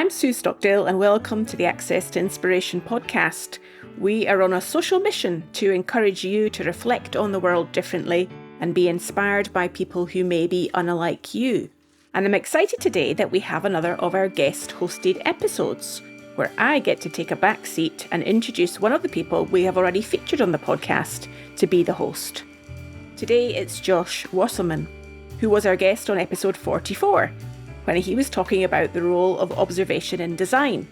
I'm Sue Stockdale and welcome to the Access to Inspiration podcast. We are on a social mission to encourage you to reflect on the world differently and be inspired by people who may be unlike you. And I'm excited today that we have another of our guest-hosted episodes, where I get to take a back seat and introduce one of the people we have already featured on the podcast to be the host. Today it's Josh Wasserman, who was our guest on episode 44, when he was talking about the role of observation in design.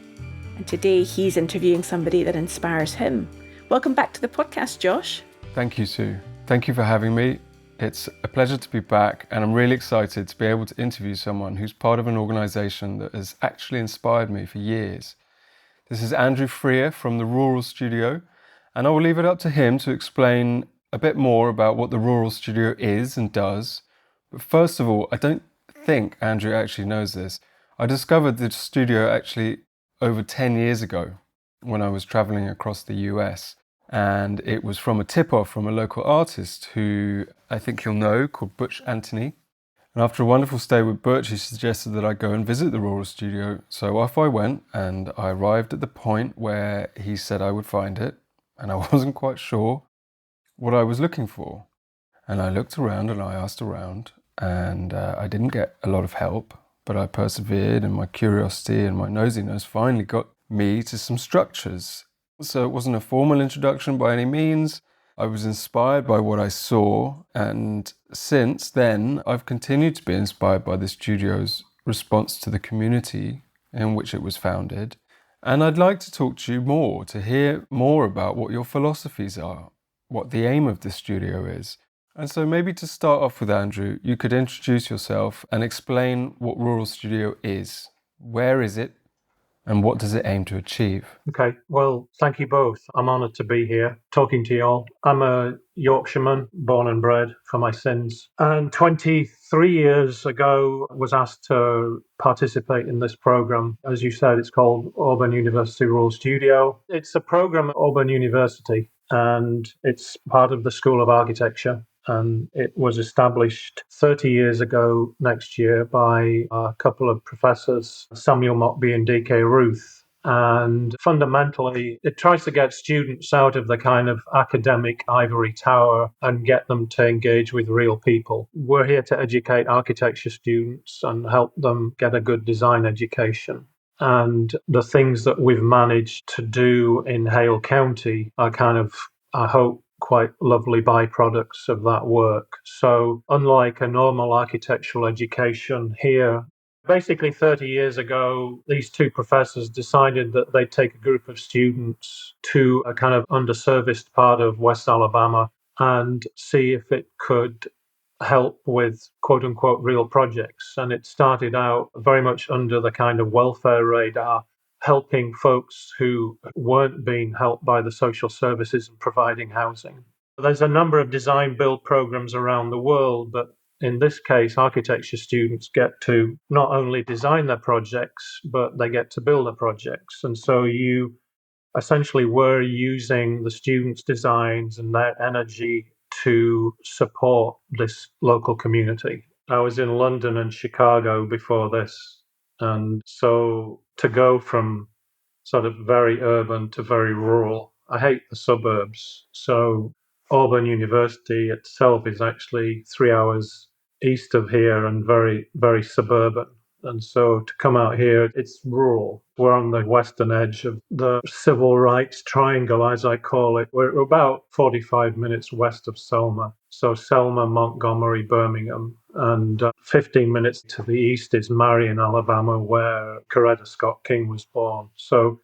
And today he's interviewing somebody that inspires him. Welcome back to the podcast, Josh. Thank you, Sue. Thank you for having me. It's a pleasure to be back, and I'm really excited to be able to interview someone who's part of an organisation that has actually inspired me for years. This is Andrew Freear from the Rural Studio, and I will leave it up to him to explain a bit more about what the Rural Studio is and does. But first of all, I don't think Andrew actually knows this. I discovered the studio actually over 10 years ago when I was traveling across the US, and it was from a tip-off from a local artist who I think you'll know, called Butch Anthony. And after a wonderful stay with Butch, he suggested that I go and visit the Rural Studio. So off I went, and I arrived at the point where he said I would find it, and I wasn't quite sure what I was looking for. And I looked around and I asked around, and I didn't get a lot of help, but I persevered, and my curiosity and my nosiness finally got me to some structures. So it wasn't a formal introduction by any means. I was inspired by what I saw, and since then I've continued to be inspired by the studio's response to the community in which it was founded. And I'd like to talk to you more, to hear more about what your philosophies are, what the aim of the studio is. And so maybe to start off with, Andrew, you could introduce yourself and explain what Rural Studio is. Where is it, and what does it aim to achieve? Okay, well, thank you both. I'm honoured to be here talking to you all. I'm a Yorkshireman, born and bred for my sins, and 23 years ago was asked to participate in this programme. As you said, it's called Auburn University Rural Studio. It's a programme at Auburn University, and it's part of the School of Architecture. And it was established 30 years ago next year by a couple of professors, Samuel Mockbee and D.K. Ruth. And fundamentally, it tries to get students out of the kind of academic ivory tower and get them to engage with real people. We're here to educate architecture students and help them get a good design education. And the things that we've managed to do in Hale County are kind of, I hope, quite lovely byproducts of that work. So unlike a normal architectural education here, basically 30 years ago, these two professors decided that they'd take a group of students to a kind of underserviced part of West Alabama and see if it could help with quote unquote real projects. And it started out very much under the kind of welfare radar, helping folks who weren't being helped by the social services and providing housing. There's a number of design build programs around the world, but in this case, architecture students get to not only design their projects, but they get to build their projects. And so you essentially were using the students' designs and their energy to support this local community. I was in London and Chicago before this. And so to go from sort of very urban to very rural, I hate the suburbs. So Auburn University itself is actually 3 hours east of here and very, very suburban. And so to come out here, it's rural. We're on the western edge of the civil rights triangle, as I call it. We're about 45 minutes west of Selma. So Selma, Montgomery, Birmingham. And 15 minutes to the east is Marion, Alabama, where Coretta Scott King was born. So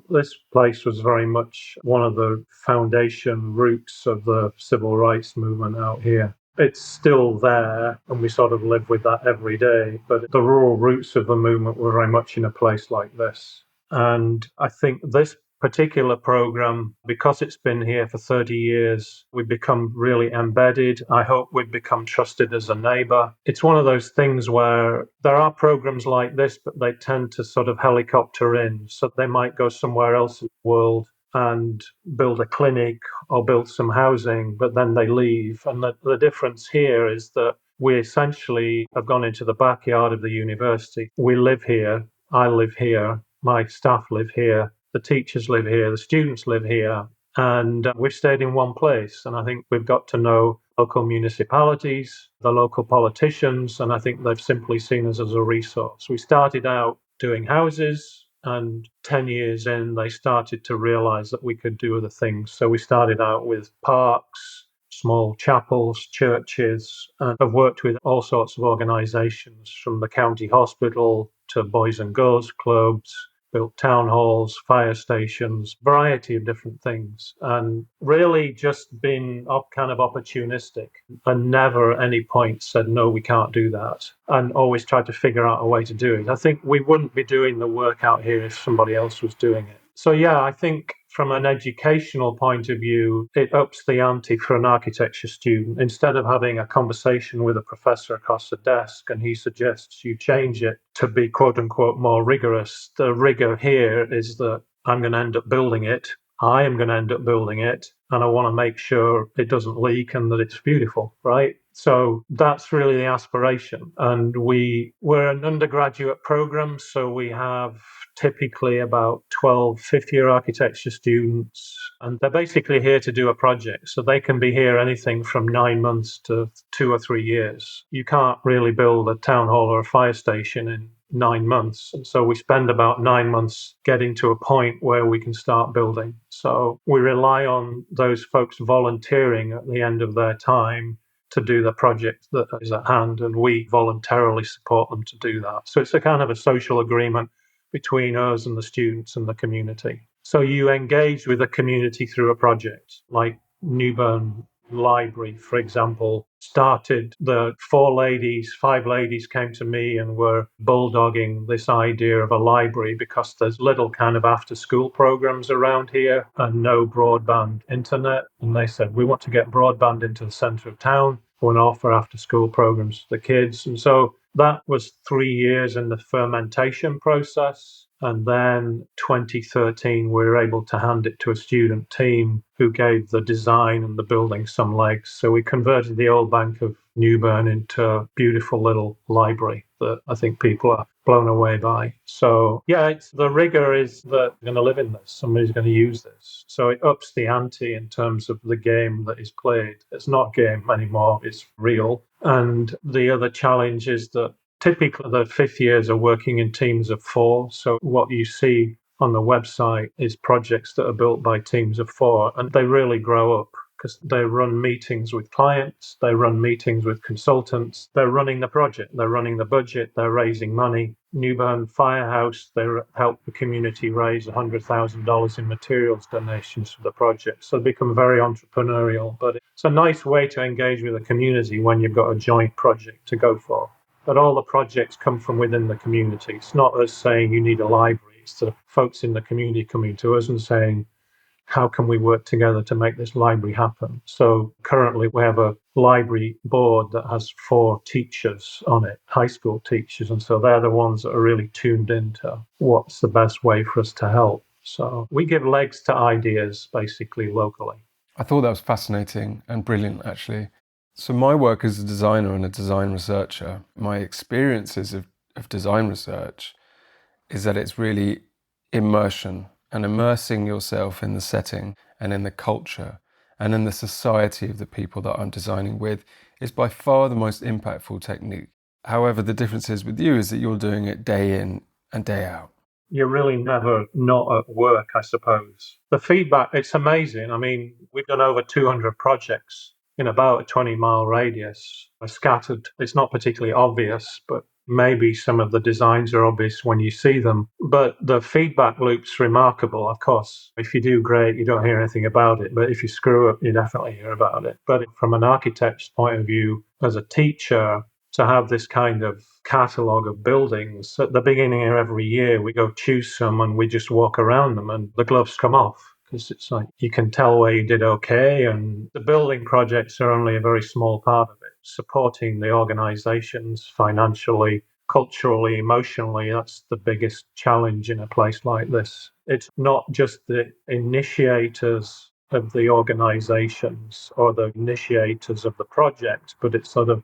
this place was very much one of the foundation roots of the civil rights movement out here. It's still there, and we sort of live with that every day. But the rural roots of the movement were very much in a place like this. And I think this particular program, because it's been here for 30 years, we've become really embedded. I hope we've become trusted as a neighbour. It's one of those things where there are programs like this, but they tend to sort of helicopter in. So they might go somewhere else in the world and build a clinic or build some housing, but then they leave. And the difference here is that we essentially have gone into the backyard of the university. We live here. I live here, my staff live here, the teachers live here, the students live here, and we've stayed in one place. And I think we've got to know local municipalities, the local politicians, and I think they've simply seen us as a resource. We started out doing houses, and 10 years in, they started to realize that we could do other things. So we started out with parks, small chapels, churches, and I've worked with all sorts of organisations from the county hospital to Boys and Girls Clubs, built town halls, fire stations, variety of different things, and really just been kind of opportunistic and never at any point said, no, we can't do that, and always tried to figure out a way to do it. I think we wouldn't be doing the work out here if somebody else was doing it. So yeah, I think from an educational point of view, it ups the ante for an architecture student. Instead of having a conversation with a professor across the desk and he suggests you change it to be quote unquote more rigorous, the rigor here is that I'm going to end up building it. I am going to end up building it, and I want to make sure it doesn't leak and that it's beautiful, right? So that's really the aspiration. And we're an undergraduate program, so we have typically about 12 fifth-year architecture students, and they're basically here to do a project. So they can be here anything from 9 months to 2 or 3 years. You can't really build a town hall or a fire station in 9 months. And so we spend about 9 months getting to a point where we can start building. So we rely on those folks volunteering at the end of their time to do the project that is at hand, and we voluntarily support them to do that. So it's a kind of a social agreement between us and the students and the community. So you engage with the community through a project, like Newburn Library, for example, started. The 5 ladies came to me and were bulldogging this idea of a library because there's little kind of after school programs around here and no broadband internet. And they said, we want to get broadband into the centre of town. We want to offer after school programs for the kids. And so that was 3 years in the fermentation process. And then 2013, we were able to hand it to a student team who gave the design and the building some legs. So we converted the old Bank of Newburn into a beautiful little library that I think people are blown away by. So yeah, the rigor is that we're going to live in this. Somebody's going to use this. So it ups the ante in terms of the game that is played. It's not game anymore, it's real. And the other challenge is that typically the fifth years are working in teams of 4. So what you see on the website is projects that are built by teams of 4, and they really grow up because they run meetings with clients, they run meetings with consultants, they're running the project, they're running the budget, they're raising money. Newburn Firehouse, they help the community raise $100,000 in materials donations for the project. So they become very entrepreneurial, but it's a nice way to engage with the community when you've got a joint project to go for. But all the projects come from within the community. It's not us saying you need a library. It's the folks in the community coming to us and saying, how can we work together to make this library happen? So currently we have a library board that has 4 teachers on it, high school teachers. And so they're the ones that are really tuned into what's the best way for us to help. So we give legs to ideas basically locally. I thought that was fascinating and brilliant, actually. So my work as a designer and a design researcher, my experiences of design research is that it's really immersion and immersing yourself in the setting and in the culture and in the society of the people that I'm designing with is by far the most impactful technique. However, the difference is with you is that you're doing it day in and day out. You're really never not at work, I suppose. The feedback, it's amazing. I mean, we've done over 200 projects in about a 20-mile radius. They're scattered. It's not particularly obvious, but maybe some of the designs are obvious when you see them. But the feedback loop's remarkable. Of course, if you do great, you don't hear anything about it. But if you screw up, you definitely hear about it. But from an architect's point of view, as a teacher, to have this kind of catalogue of buildings, at the beginning of every year, we go choose some and we just walk around them and the gloves come off. Because it's like you can tell where you did okay, and the building projects are only a very small part of it. Supporting the organisations financially, culturally, emotionally, that's the biggest challenge in a place like this. It's not just the initiators of the organisations or the initiators of the project, but it's sort of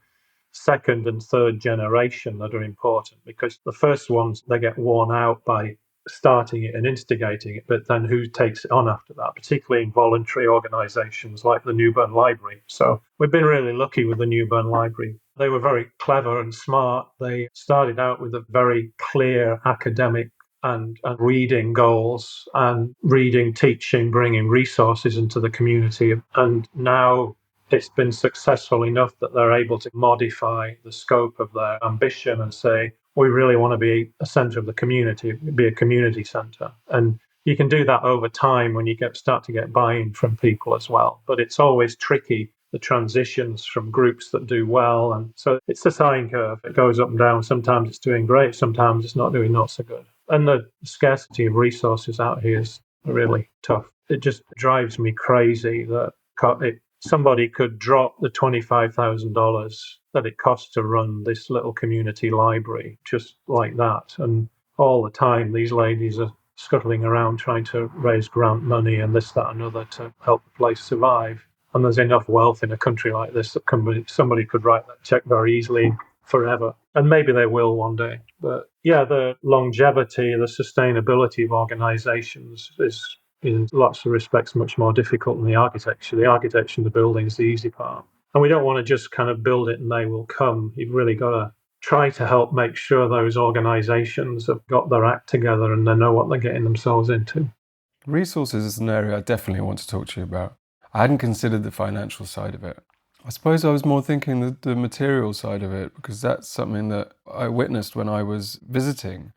second and third generation that are important, because the first ones, they get worn out by starting it and instigating it, but then who takes it on after that, particularly in voluntary organisations like the Newburn Library. So we've been really lucky with the Newburn Library. They were very clever and smart. They started out with a very clear academic and reading goals and reading, teaching, bringing resources into the community. And now it's been successful enough that they're able to modify the scope of their ambition and say, we really want to be a centre of the community, be a community centre. And you can do that over time when you start to get buy-in from people as well. But it's always tricky, the transitions from groups that do well. And so it's a sine curve. It goes up and down. Sometimes it's doing great. Sometimes it's not so good. And the scarcity of resources out here is really tough. It just drives me crazy that somebody could drop the $25,000 that it costs to run this little community library just like that. And all the time, these ladies are scuttling around trying to raise grant money and this, that, and other to help the place survive. And there's enough wealth in a country like this that somebody could write that check very easily forever. And maybe they will one day. But yeah, the longevity, the sustainability of organizations is in lots of respects much more difficult than the architecture. The architecture and the building is the easy part. And we don't want to just kind of build it and they will come. You've really got to try to help make sure those organizations have got their act together and they know what they're getting themselves into. Resources is an area I definitely want to talk to you about. I hadn't considered the financial side of it. I suppose I was more thinking the material side of it, because that's something that I witnessed when I was visiting,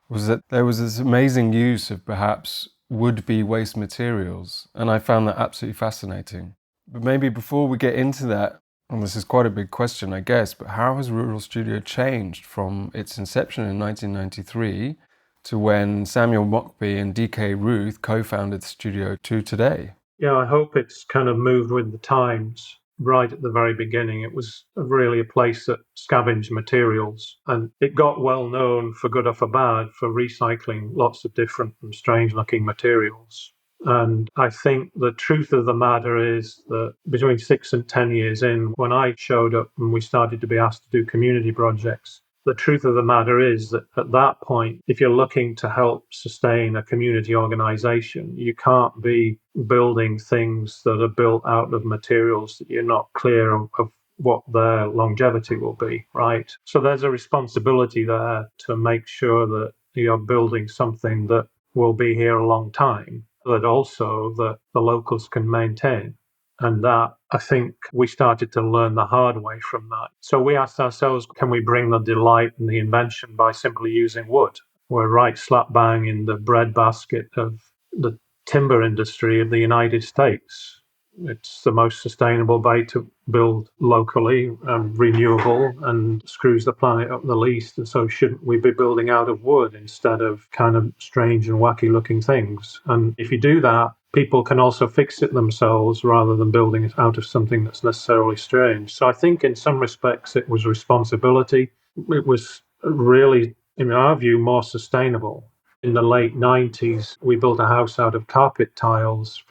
was that there was this amazing use of perhaps would-be waste materials, and I found that absolutely fascinating. But maybe before we get into that, and this is quite a big question, I guess, but how has Rural Studio changed from its inception in 1993 to when Samuel Mockbee and DK Ruth co-founded the studio to today? Yeah, I hope it's kind of moved with the times. Right at the very beginning, it was really a place that scavenged materials, and it got well known, for good or for bad, for recycling lots of different and strange looking materials. And I think the truth of the matter is that between 6 and 10 years in, when I showed up and we started to be asked to do community projects, the truth of the matter is that at that point, if you're looking to help sustain a community organisation, you can't be building things that are built out of materials that you're not clear of what their longevity will be, right? So there's a responsibility there to make sure that you're building something that will be here a long time, but also that the locals can maintain. And that, I think, we started to learn the hard way from that. So we asked ourselves, can we bring the delight and the invention by simply using wood? We're right slap bang in the breadbasket of the timber industry of the United States. It's the most sustainable way to build locally and renewable and screws the planet up the least. And so shouldn't we be building out of wood instead of kind of strange and wacky looking things? And if you do that, people can also fix it themselves rather than building it out of something that's necessarily strange. So I think in some respects it was responsibility. It was really, in our view, more sustainable. In the late 90s, we built a house out of carpet tiles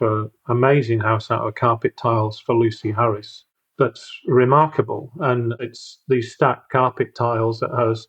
amazing house out of carpet tiles for Lucy Harris. That's remarkable. And it's these stacked carpet tiles that has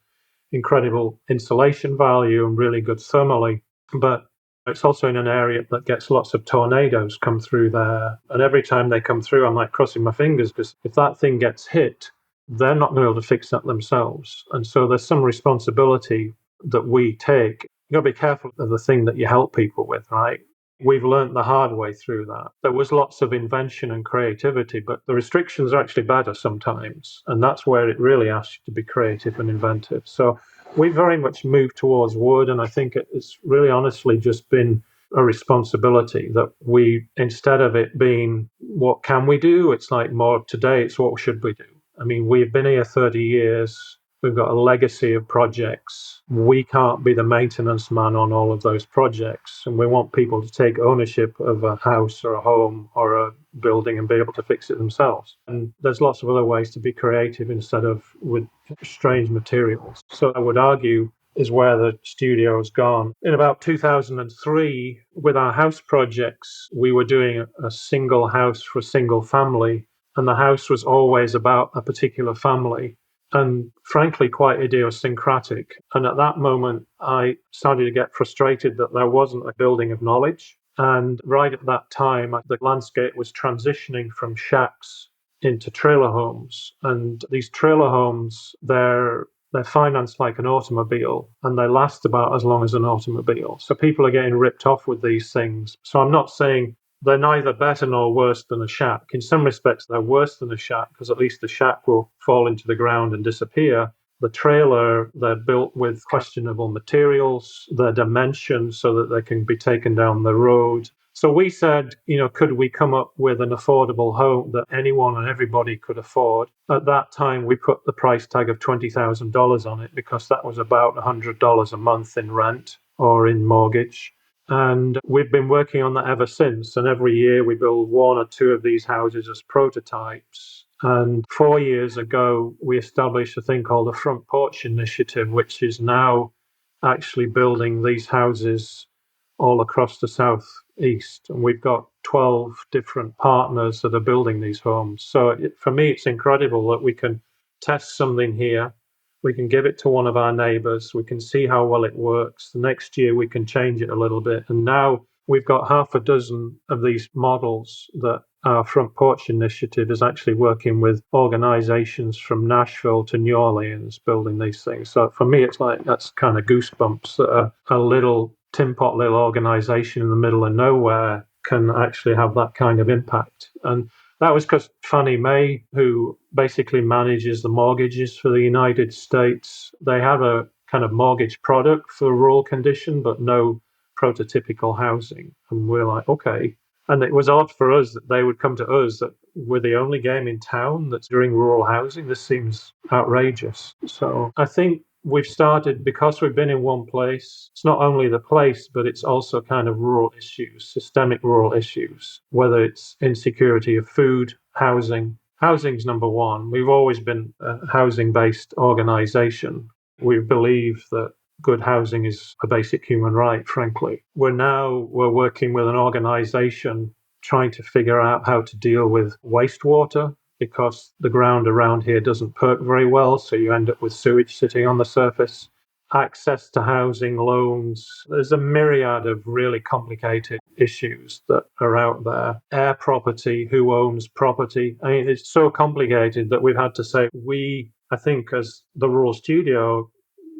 incredible insulation value and really good thermally. But it's also in an area that gets lots of tornadoes come through there. And every time they come through, I'm like crossing my fingers, because if that thing gets hit, they're not going to be able to fix that themselves. And so there's some responsibility that we take. You've got to be careful of the thing that you help people with, right? We've learned the hard way through that. There was lots of invention and creativity, but the restrictions are actually better sometimes. And that's where it really asks you to be creative and inventive. So we very much moved towards wood, and I think it's really honestly just been a responsibility that we, instead of it being what can we do, it's like more today, it's what should we do. I mean, we've been here 30 years. We've got a legacy of projects. We can't be the maintenance man on all of those projects. And we want people to take ownership of a house or a home or a building and be able to fix it themselves. And there's lots of other ways to be creative instead of with strange materials. So I would argue is where the studio has gone. In about 2003, with our house projects, we were doing a single house for a single family. And the house was always about a particular family. and frankly quite idiosyncratic. And at that moment, I started to get frustrated that there wasn't a building of knowledge. And right at that time, the landscape was transitioning from shacks into trailer homes. And these trailer homes, they're financed like an automobile, and they last about as long as an automobile. So people are getting ripped off with these things. So I'm not saying they're neither better nor worse than a shack. In some respects, they're worse than a shack because at least the shack will fall into the ground and disappear. The trailer, they're built with questionable materials, their dimensions so that they can be taken down the road. So we said, could we come up with an affordable home that anyone and everybody could afford? At that time, we put the price tag of $20,000 on it because that was about $100 a month in rent or in mortgage. And we've been working on that ever since. And every year we build one or two of these houses as prototypes. And 4 years ago, we established a thing called the Front Porch Initiative, which is now actually building these houses all across the southeast. And we've got 12 different partners that are building these homes. So for me, it's incredible that we can test something here. We can give it to one of our neighbours. We can see how well it works. The next year, we can change it a little bit. And now we've got half a dozen of these models that our Front Porch Initiative is actually working with organizations from Nashville to New Orleans building these things. So for me, it's like that's kind of goosebumps that a little tin pot little organization in the middle of nowhere can actually have that kind of impact. And that was because Fannie Mae, who basically manages the mortgages for the United States, they have a kind of mortgage product for rural condition, but no prototypical housing. And we're like, okay. And it was odd for us that they would come to us that we're the only game in town that's doing rural housing. This seems outrageous. So I think we've started, because we've been in one place, it's not only the place, but it's also kind of rural issues, systemic rural issues, whether it's insecurity of food, housing. Housing's number one. We've always been a housing-based organization. We believe that good housing is a basic human right, frankly. We're working with an organization trying to figure out how to deal with wastewater, because the ground around here doesn't perk very well, so you end up with sewage sitting on the surface. Access to housing, loans. There's a myriad of really complicated issues that are out there. Air property, who owns property. I mean, it's so complicated that we've had to say, I think as the Rural Studio,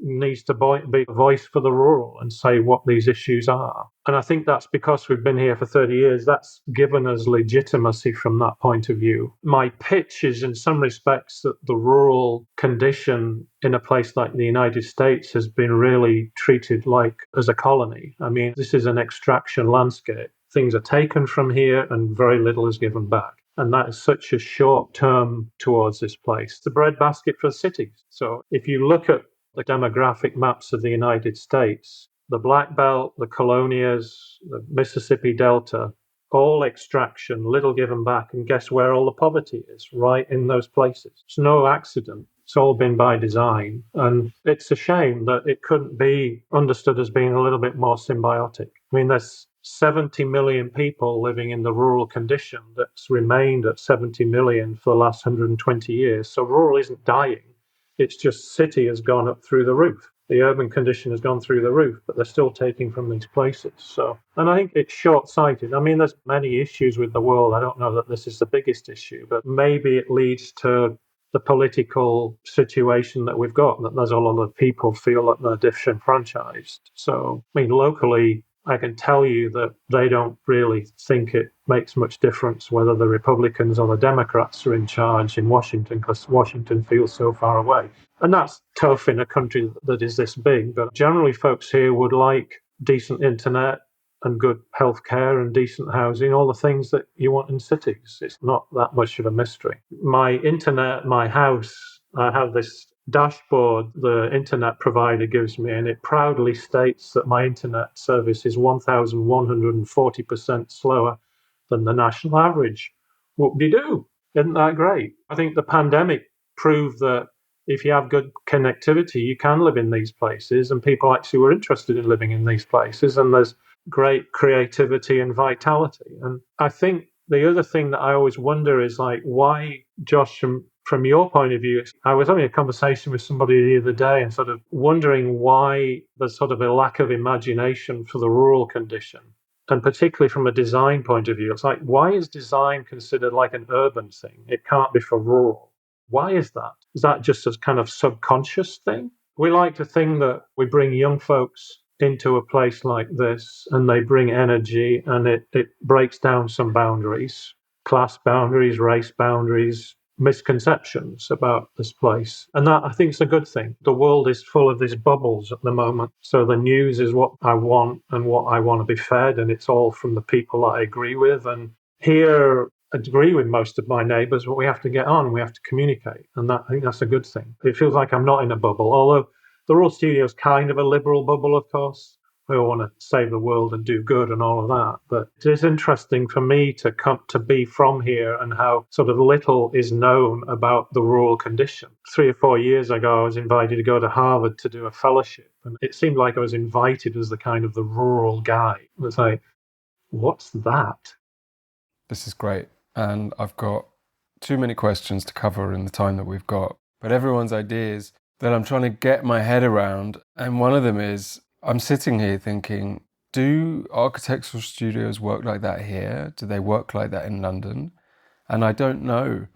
needs to be a voice for the rural and say what these issues are. And I think that's because we've been here for 30 years. That's given us legitimacy from that point of view. My pitch is in some respects that the rural condition in a place like the United States has been really treated like as a colony. I mean, this is an extraction landscape. Things are taken from here and very little is given back. And that is such a short term towards this place. It's the breadbasket for the cities. So if you look at the demographic maps of the United States, the Black Belt, the Colonias, the Mississippi Delta, all extraction, little given back. And guess where all the poverty is? Right in those places. It's no accident. It's all been by design. And it's a shame that it couldn't be understood as being a little bit more symbiotic. I mean, there's 70 million people living in the rural condition that's remained at 70 million for the last 120 years. So rural isn't dying. It's just city has gone up through the roof. The urban condition has gone through the roof, but they're still taking from these places. So, and I think it's short-sighted. I mean, there's many issues with the world. I don't know that this is the biggest issue, but maybe it leads to the political situation that we've got, that there's a lot of people feel that they're disenfranchised. So, I mean, locally, I can tell you that they don't really think it makes much difference whether the Republicans or the Democrats are in charge in Washington, because Washington feels so far away. And that's tough in a country that is this big. But generally, folks here would like decent internet and good healthcare and decent housing, all the things that you want in cities. It's not that much of a mystery. My internet, my house, I have this dashboard the internet provider gives me, and it proudly states that my internet service is 1,140% slower than the national average. Whoop-de-doo. Isn't that great? I think the pandemic proved that if you have good connectivity, you can live in these places, and people actually were interested in living in these places, and there's great creativity and vitality. And I think the other thing that I always wonder is, like, why Josh from your point of view, I was having a conversation with somebody the other day and sort of wondering why there's sort of a lack of imagination for the rural condition. And particularly from a design point of view, it's like, why is design considered like an urban thing? It can't be for rural. Why is that? Is that just a kind of subconscious thing? We like to think that we bring young folks into a place like this and they bring energy and it breaks down some boundaries, class boundaries, race boundaries, misconceptions about this place. And that, I think, is a good thing. The world is full of these bubbles at the moment. So the news is what I want and what I want to be fed, and it's all from the people that I agree with. And here, I agree with most of my neighbours, but we have to get on, we have to communicate. And that, I think that's a good thing. It feels like I'm not in a bubble, although the Royal Studio is kind of a liberal bubble, of course. We all want to save the world and do good and all of that. But it is interesting for me to come to be from here and how sort of little is known about the rural condition. 3 or 4 years ago, I was invited to go to Harvard to do a fellowship. And it seemed like I was invited as the kind of the rural guy. It was like, what's that? This is great. And I've got too many questions to cover in the time that we've got. But everyone's ideas that I'm trying to get my head around. And one of them is, I'm sitting here thinking, do architectural studios work like that here? Do they work like that in London? And I don't know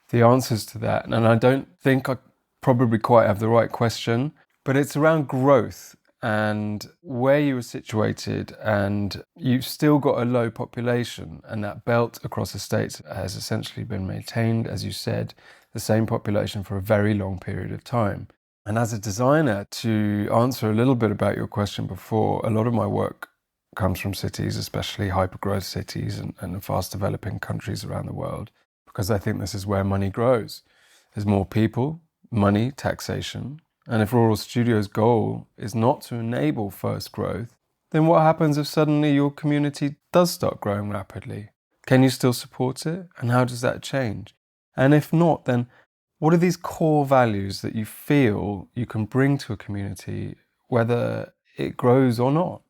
the answers to that. And I don't think I probably quite have the right question, but it's around growth and where you were situated, and you've still got a low population, and that belt across the states has essentially been maintained, as you said, the same population for a very long period of time. And as a designer, to answer a little bit about your question before, a lot of my work comes from cities, especially hyper-growth cities and fast developing countries around the world, because I think this is where money grows. There's more people, money, taxation. And if Rural Studio's goal is not to enable first growth, then what happens if suddenly your community does start growing rapidly? Can you still support it? And how does that change? And if not, then what are these core values that you feel you can bring to a community, whether it grows or not?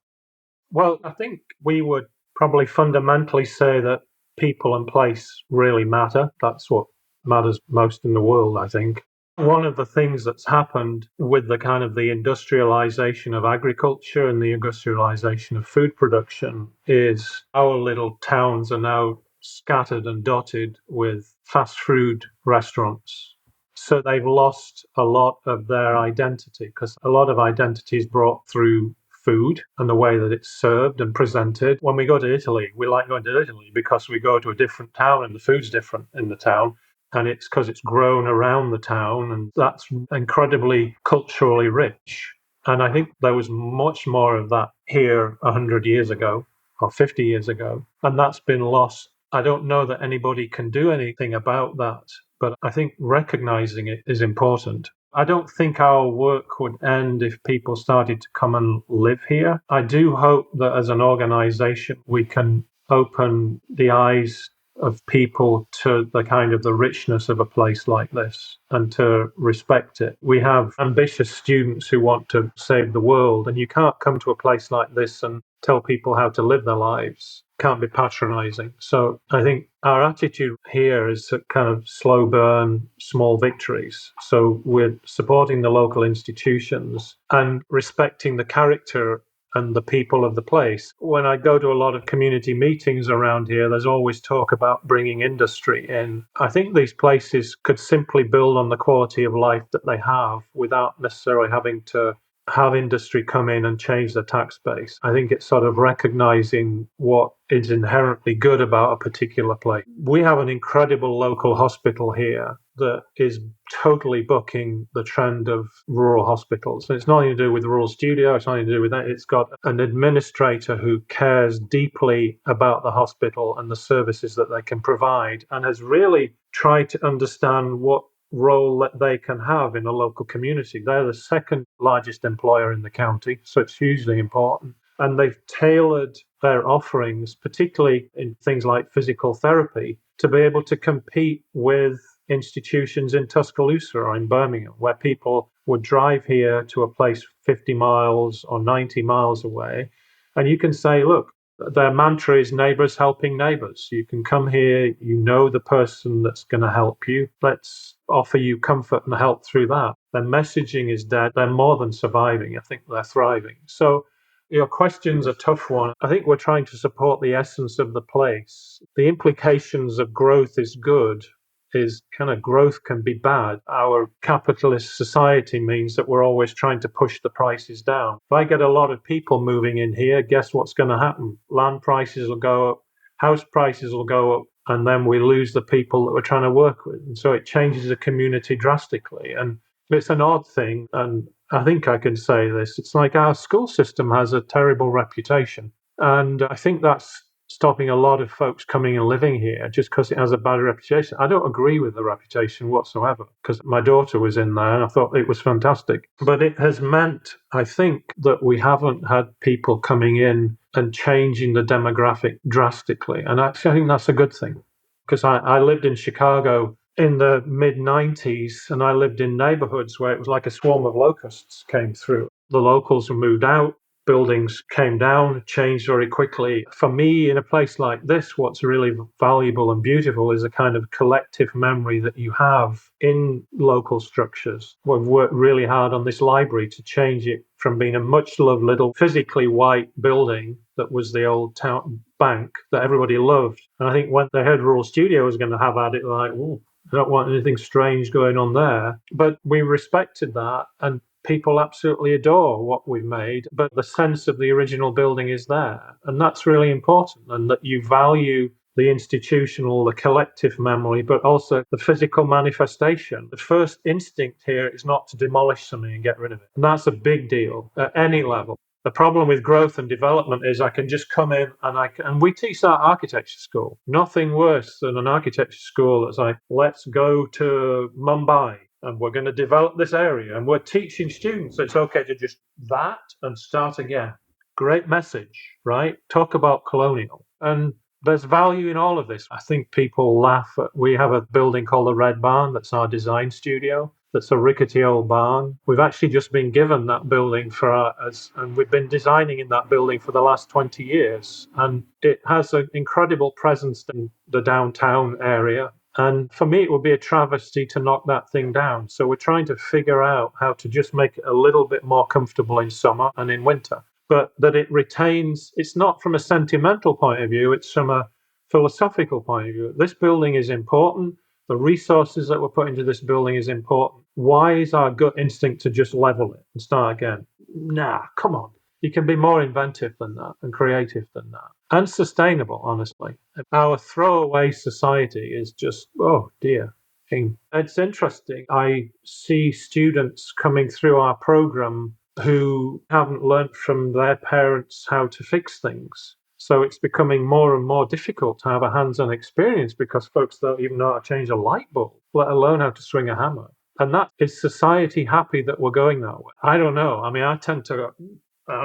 Well, I think we would probably fundamentally say that people and place really matter. That's what matters most in the world, I think. One of the things that's happened with the kind of the industrialization of agriculture and the industrialization of food production is our little towns are now scattered and dotted with fast food restaurants. So they've lost a lot of their identity, because a lot of identity is brought through food and the way that it's served and presented. When we go to Italy, we like going to Italy because we go to a different town and the food's different in the town. And it's because it's grown around the town, and that's incredibly culturally rich. And I think there was much more of that here 100 years ago or 50 years ago, and that's been lost. I don't know that anybody can do anything about that, but I think recognizing it is important. I don't think our work would end if people started to come and live here. I do hope that as an organization, we can open the eyes of people to the kind of the richness of a place like this and to respect it. We have ambitious students who want to save the world, and you can't come to a place like this and tell people how to live their lives. Can't be patronizing. So I think our attitude here is a kind of slow burn, small victories. So we're supporting the local institutions and respecting the character and the people of the place. When I go to a lot of community meetings around here, there's always talk about bringing industry in. I think these places could simply build on the quality of life that they have without necessarily having to have industry come in and change the tax base. I think it's sort of recognizing what is inherently good about a particular place. We have an incredible local hospital here that is totally bucking the trend of rural hospitals. And it's nothing to do with the Rural Studio, it's nothing to do with that. It's got an administrator who cares deeply about the hospital and the services that they can provide, and has really tried to understand what role that they can have in a local community. They're the second largest employer in the county, so it's hugely important. And they've tailored their offerings, particularly in things like physical therapy, to be able to compete with institutions in Tuscaloosa or in Birmingham, where people would drive here to a place 50 miles or 90 miles away. And you can say, look, Their mantra is neighbours helping neighbours. You can come here, you know the person that's going to help you. Let's offer you comfort and help through that. Their messaging is dead. They're more than surviving. I think they're thriving. So your question's a tough one. I think we're trying to support the essence of the place. The implications of growth is good. Is kind of growth can be bad. Our capitalist society means that we're always trying to push the prices down. If I get a lot of people moving in here, guess what's going to happen? Land prices will go up, house prices will go up, and then we lose the people that we're trying to work with. And so it changes the community drastically. And it's an odd thing, and I think I can say this. It's like our school system has a terrible reputation. And I think that's stopping a lot of folks coming and living here just because it has a bad reputation. I don't agree with the reputation whatsoever because my daughter was in there and I thought it was fantastic. But it has meant, I think, that we haven't had people coming in and changing the demographic drastically. And actually, I think that's a good thing because I lived in Chicago in the mid-90s and I lived in neighborhoods where it was like a swarm of locusts came through. The locals were moved out. Buildings came down, changed very quickly. For me, in a place like this, what's really valuable and beautiful is a kind of collective memory that you have in local structures. We've worked really hard on this library to change it from being a much loved little physically white building that was the old town bank that everybody loved. And I think when they heard Rural Studio was going to have at it, like, oh, I don't want anything strange going on there. But we respected that and people absolutely adore what we've made, but the sense of the original building is there. And that's really important, and that you value the institutional, the collective memory, but also the physical manifestation. The first instinct here is not to demolish something and get rid of it. And that's a big deal at any level. The problem with growth and development is I can just come in and we teach that architecture school. Nothing worse than an architecture school that's like, let's go to Mumbai and we're going to develop this area and we're teaching students it's okay to just that and start again. Great message, right? Talk about colonial. And there's value in all of this. I think people laugh at, we have a building called the Red Barn that's our design studio. That's a rickety old barn. We've actually just been given that building and we've been designing in that building for the last 20 years. And it has an incredible presence in the downtown area. And for me, it would be a travesty to knock that thing down. So we're trying to figure out how to just make it a little bit more comfortable in summer and in winter, but that it retains, it's not from a sentimental point of view, it's from a philosophical point of view. This building is important. The resources that we're putting into this building is important. Why is our gut instinct to just level it and start again? Nah, come on. You can be more inventive than that and creative than that and sustainable, honestly. Our throwaway society is just, oh dear. It's interesting. I see students coming through our program who haven't learnt from their parents how to fix things. So it's becoming more and more difficult to have a hands-on experience because folks don't even know how to change a light bulb, let alone how to swing a hammer. And that is society happy that we're going that way? I don't know. I mean, I don't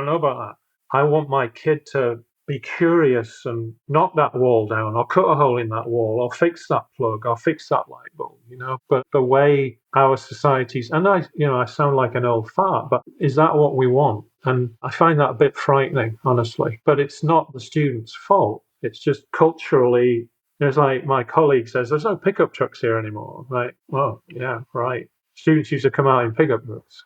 know about that. I want my kid to be curious and knock that wall down or cut a hole in that wall or fix that plug or fix that light bulb, But the way our societies, and I sound like an old fart, but is that what we want? And I find that a bit frightening, honestly. But it's not the student's fault. It's just culturally, it's like my colleague says, there's no pickup trucks here anymore. Like, well, yeah, right. Students used to come out in pickup trucks.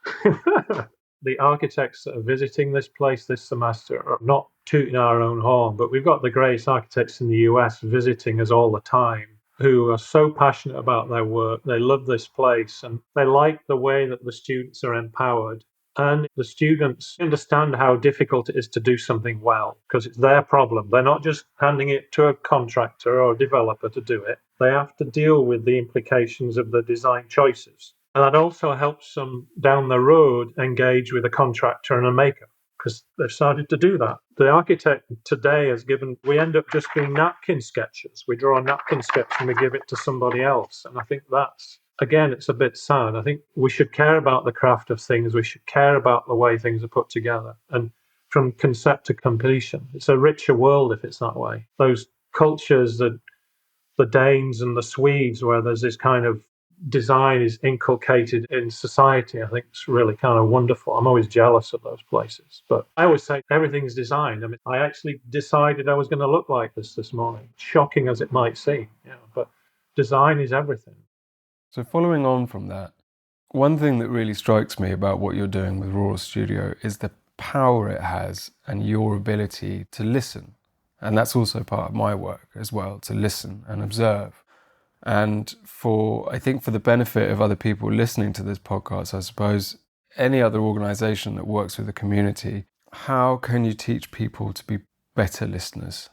The architects that are visiting this place this semester are not tooting our own horn, but we've got the greatest architects in the US visiting us all the time who are so passionate about their work. They love this place and they like the way that the students are empowered. And the students understand how difficult it is to do something well because it's their problem. They're not just handing it to a contractor or a developer to do it. They have to deal with the implications of the design choices. And that also helps them down the road engage with a contractor and a maker because they've started to do that. The architect today we end up just being napkin sketches. We draw a napkin sketch and we give it to somebody else. And I think that's, again, it's a bit sad. I think we should care about the craft of things. We should care about the way things are put together. And from concept to completion, it's a richer world if it's that way. Those cultures, the Danes and the Swedes, where there's this kind of design is inculcated in society, I think it's really kind of wonderful. I'm always jealous of those places. But I always say everything's designed. I mean, I actually decided I was going to look like this morning, shocking as it might seem. But design is everything. So following on from that, one thing that really strikes me about what you're doing with Rural Studio is the power it has and your ability to listen. And that's also part of my work as well, to listen and observe. And I think for the benefit of other people listening to this podcast, I suppose any other organisation that works with a community, how can you teach people to be better listeners?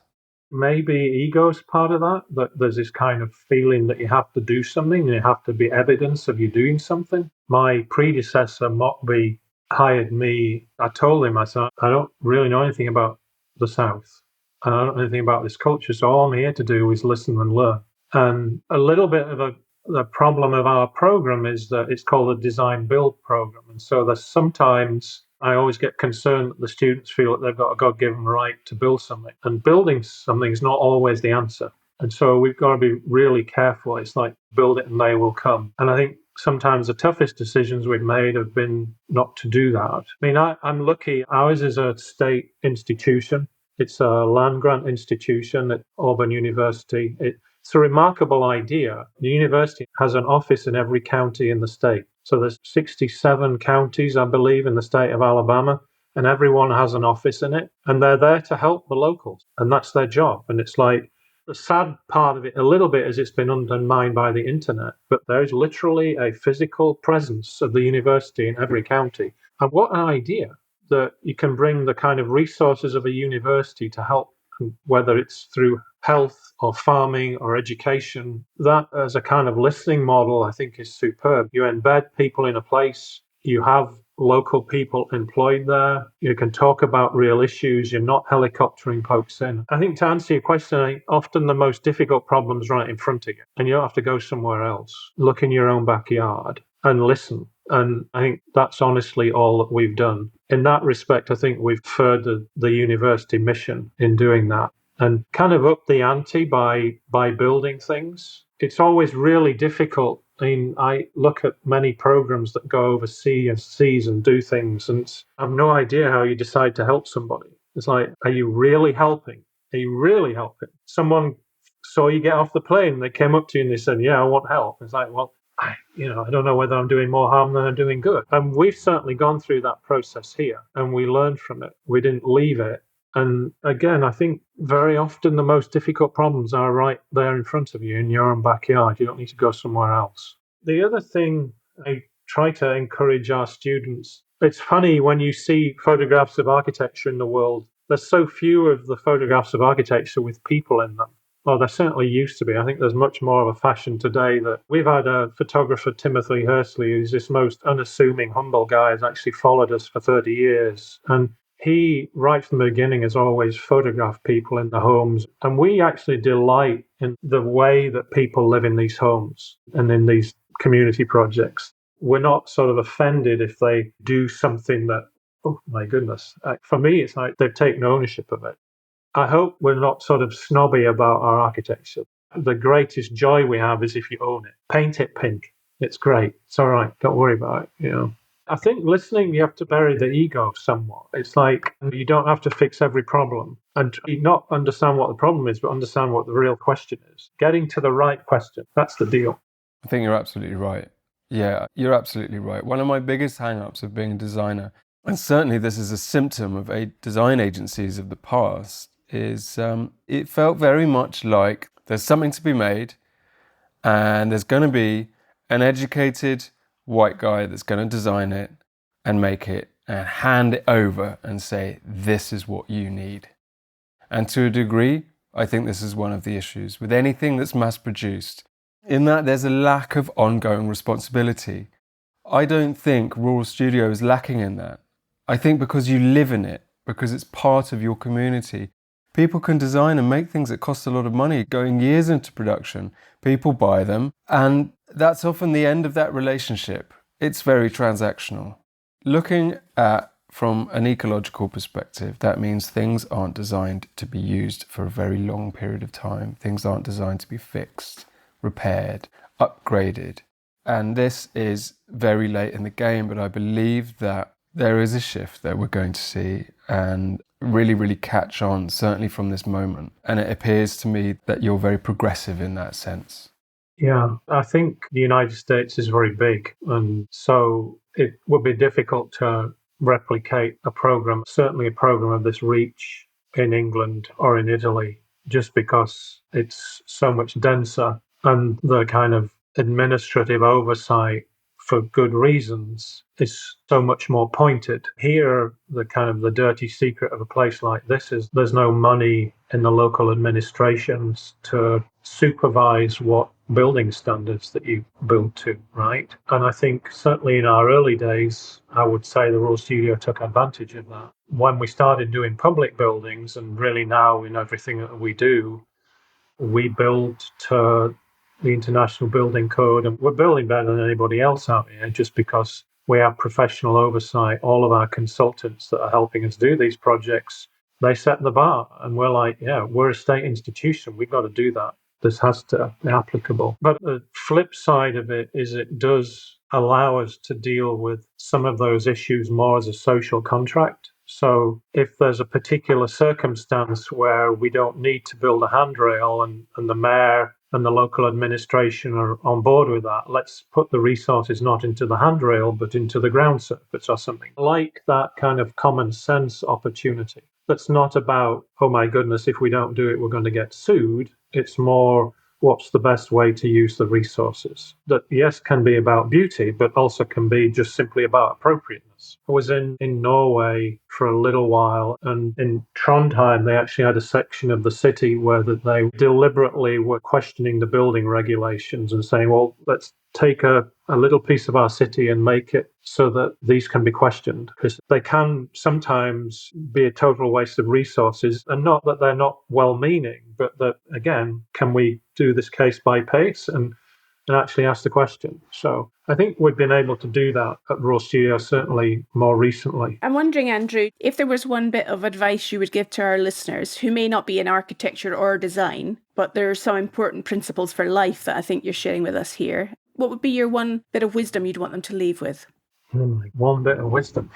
Maybe ego is part of that there's this kind of feeling that you have to do something and you have to be evidence of you doing something. My predecessor, Mockbee, hired me. I told him, I said, I don't really know anything about the South. And I don't know anything about this culture. So all I'm here to do is listen and learn. And a little bit of the problem of our program is that it's called a design build program. And so there's sometimes I always get concerned that the students feel that they've got a God-given right to build something. And building something is not always the answer. And so we've got to be really careful. It's like build it and they will come. And I think sometimes the toughest decisions we've made have been not to do that. I mean, I'm lucky. Ours is a state institution. It's a land grant institution at Auburn University. It's a remarkable idea. The university has an office in every county in the state. So there's 67 counties, I believe, in the state of Alabama, and everyone has an office in it. And they're there to help the locals, and that's their job. And it's like the sad part of it a little bit is it's been undermined by the internet, but there is literally a physical presence of the university in every county. And what an idea that you can bring the kind of resources of a university to help, whether it's through health or farming or education. That as a kind of listening model, I think is superb. You embed people in a place, you have local people employed there, you can talk about real issues, you're not helicoptering folks in. I think to answer your question, often the most difficult problem's right in front of you, and you don't have to go somewhere else. Look in your own backyard and listen. And I think that's honestly all that we've done. In that respect, I think we've furthered the university mission in doing that and kind of up the ante by building things. It's always really difficult. I mean, I look at many programs that go overseas and do things, and I have no idea how you decide to help somebody. It's like, are you really helping? Are you really helping? Someone saw you get off the plane, they came up to you and they said, yeah, I want help. It's like, well, I don't know whether I'm doing more harm than I'm doing good. And we've certainly gone through that process here, and we learned from it. We didn't leave it. And again, I think very often the most difficult problems are right there in front of you in your own backyard. You don't need to go somewhere else. The other thing I try to encourage our students, it's funny when you see photographs of architecture in the world, there's so few of the photographs of architecture with people in them. Well, there certainly used to be. I think there's much more of a fashion today that we've had a photographer, Timothy Hursley, who's this most unassuming, humble guy, has actually followed us for 30 years. And he, right from the beginning, has always photographed people in the homes. And we actually delight in the way that people live in these homes and in these community projects. We're not sort of offended if they do something that, oh my goodness. For me, it's like they've taken ownership of it. I hope we're not sort of snobby about our architecture. The greatest joy we have is if you own it. Paint it pink. It's great. It's all right. Don't worry about it, I think listening, you have to bury the ego somewhat. It's like you don't have to fix every problem and not understand what the problem is, but understand what the real question is. Getting to the right question. That's the deal. I think you're absolutely right. Yeah, you're absolutely right. One of my biggest hang-ups of being a designer, and certainly this is a symptom of design agencies of the past, is it felt very much like there's something to be made and there's going to be an educated white guy that's going to design it and make it and hand it over and say, this is what you need. And to a degree, I think this is one of the issues with anything that's mass produced, in that there's a lack of ongoing responsibility. I don't think Rural Studio is lacking in that. I think because you live in it, because it's part of your community, people can design and make things that cost a lot of money, going years into production. People buy them, and that's often the end of that relationship. It's very transactional. Looking at from an ecological perspective, that means things aren't designed to be used for a very long period of time. Things aren't designed to be fixed, repaired, upgraded. And this is very late in the game, but I believe that there is a shift that we're going to see and really, really catch on, certainly from this moment. And it appears to me that you're very progressive in that sense. Yeah, I think the United States is very big, and so it would be difficult to replicate a program, certainly a program of this reach in England or in Italy, just because it's so much denser and the kind of administrative oversight for good reasons is so much more pointed. Here, the kind of the dirty secret of a place like this is there's no money in the local administrations to supervise what building standards that you build to, right? And I think certainly in our early days, I would say the Royal Studio took advantage of that. When we started doing public buildings, and really now in everything that we do, we build to the International Building Code, and we're building better than anybody else out here just because we have professional oversight. All of our consultants that are helping us do these projects, they set the bar, and we're like, yeah, we're a state institution. We've got to do that. This has to be applicable. But the flip side of it is it does allow us to deal with some of those issues more as a social contract. So if there's a particular circumstance where we don't need to build a handrail and the mayor and the local administration are on board with that, let's put the resources not into the handrail, but into the ground surface or something. Like that kind of common sense opportunity. That's not about, oh my goodness, if we don't do it, we're going to get sued. It's more, what's the best way to use the resources? That, yes, can be about beauty, but also can be just simply about appropriateness. I was in Norway for a little while, and in Trondheim, they actually had a section of the city where they deliberately were questioning the building regulations and saying, well, let's take a little piece of our city and make it so that these can be questioned, because they can sometimes be a total waste of resources, and not that they're not well-meaning, but that, again, can we do this case by case and actually ask the question? So I think we've been able to do that at Royal Studio, certainly more recently. I'm wondering, Andrew, if there was one bit of advice you would give to our listeners who may not be in architecture or design, but there are some important principles for life that I think you're sharing with us here, what would be your one bit of wisdom you'd want them to leave with? One bit of wisdom.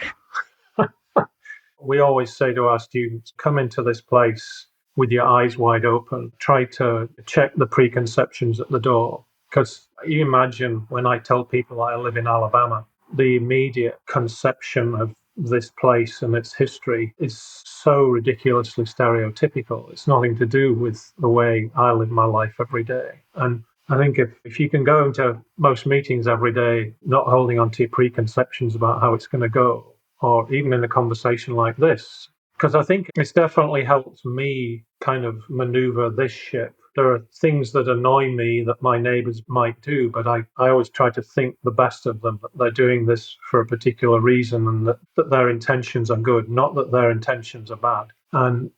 We always say to our students, come into this place with your eyes wide open. Try to check the preconceptions at the door. Because you imagine when I tell people I live in Alabama, the immediate conception of this place and its history is so ridiculously stereotypical. It's nothing to do with the way I live my life every day. And I think if you can go into most meetings every day, not holding on to your preconceptions about how it's going to go, or even in a conversation like this, because I think it's definitely helped me kind of maneuver this ship. There are things that annoy me that my neighbours might do, but I always try to think the best of them, that they're doing this for a particular reason and that their intentions are good, not that their intentions are bad. And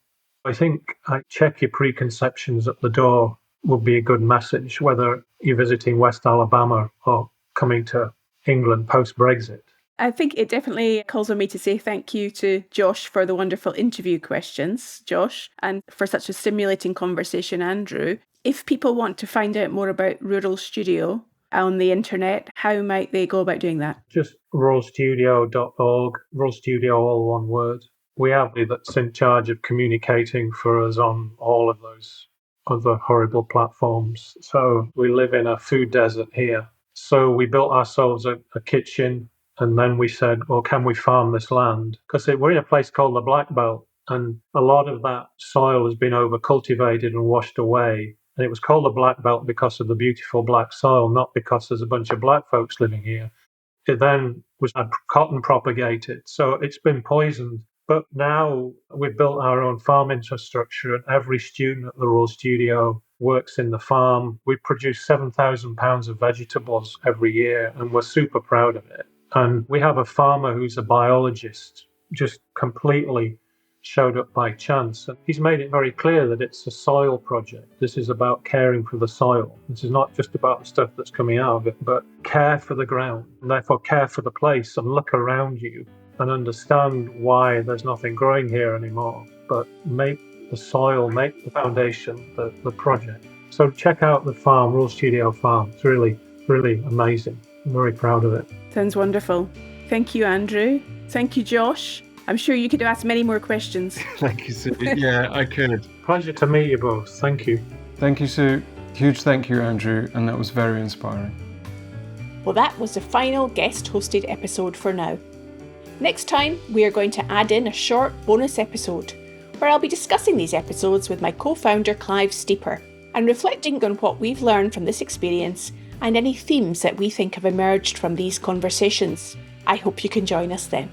I think check your preconceptions at the door would be a good message, whether you're visiting West Alabama or coming to England post-Brexit. I think it definitely calls on me to say thank you to Josh for the wonderful interview questions, Josh, and for such a stimulating conversation, Andrew. If people want to find out more about Rural Studio on the internet, how might they go about doing that? Just ruralstudio.org, Rural Studio, all one word. We have that's in charge of communicating for us on all of those other horrible platforms. So we live in a food desert here. So we built ourselves a kitchen, and then we said, well, can we farm this land? Because we're in a place called the Black Belt, and a lot of that soil has been overcultivated and washed away. And it was called the Black Belt because of the beautiful black soil, not because there's a bunch of black folks living here. It then was cotton propagated, so it's been poisoned. But now we've built our own farm infrastructure, and every student at the Royal Studio works in the farm. We produce 7,000 pounds of vegetables every year, and we're super proud of it. And we have a farmer who's a biologist, just completely showed up by chance. And he's made it very clear that it's a soil project. This is about caring for the soil. This is not just about the stuff that's coming out of it, but care for the ground, and therefore care for the place, and look around you and understand why there's nothing growing here anymore. But make the soil, make the foundation, the project. So check out the farm, Royal Studio Farm. It's really amazing. I'm very proud of it. Sounds wonderful. Thank you, Andrew. Thank you, Josh. I'm sure you could have asked many more questions. Thank you, Sue. Yeah, I could. Pleasure to meet you both. Thank you. Thank you, Sue. Huge thank you, Andrew, and that was very inspiring. Well, that was the final guest-hosted episode for now. Next time, we are going to add in a short bonus episode where I'll be discussing these episodes with my co-founder Clive Steeper and reflecting on what we've learned from this experience and any themes that we think have emerged from these conversations. I hope you can join us then.